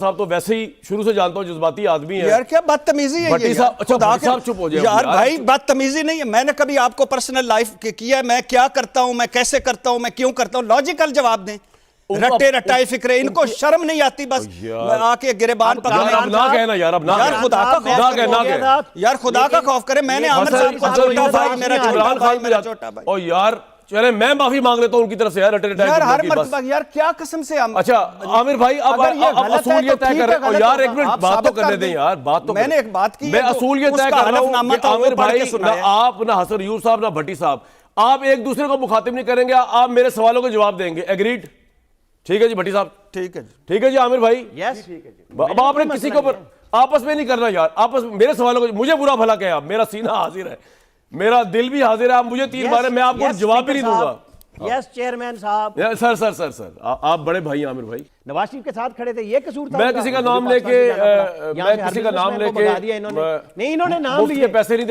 साहब तो वैसे ही शुरू से जानता हूँ जज्बाती आदमी है यार। क्या बदतमीजी है भट्टी साहब। अच्छा भट्टी साहब चुप हो जाए यार। भाई बदतमीजी नहीं है। मैंने कभी आपको पर्सनल लाइफ किया है? मैं क्या करता हूं, मैं कैसे करता हूं, मैं क्यों करता हूं? लॉजिकल जवाब दें। रट्टे रटाए फिक्रे, इनको शर्म नहीं आती? बस आके गिरेबान पकड़ने। अब ना कहना यार, अब ना यार खुदा का खौफ करें, यार खुदा का खौफ करें। मैंने आमिर साहब को छोटा भाई, मेरा छोटा भाई। और यार चले मैं माफी मांग लेता हूँ उनकी तरफ से यार। यार हर मर्तबा यार क्या कसम से अच्छा आमिर भाई अब असूल ये तय कर रहे हो यार। एक मिनट बात तो करने दें यार, बात तो मैंने एक बात की। मैं असूल ये तय कर रहा हूँ आमिर भाई, ना आप ना हसन यूर साहब ना भट्टी साहब, आप एक दूसरे को मुखातिब नहीं करेंगे, आप मेरे सवालों के जवाब देंगे। एग्रीड? ठीक है जी भट्टी साहब। ठीक है, ठीक है जी आमिर भाई। यस ठीक है जी। अब आपने किसी के ऊपर आपस में नहीं करना यार। आपस में मेरे सवालों को मुझे बुरा भला कहे आप, मेरा सीना हाजिर है, मेरा दिल भी हाजिर है। आप मुझे 3 बार मैं आपको जवाब भी नहीं दूंगा। यस चेयरमैन साहब। सर सर सर सर आप बड़े भाई आमिर भाई नवाज शरीफ के साथ खड़े थे, ये कसूर था? मैं किसी का नाम लेके नहीं पैसे नहीं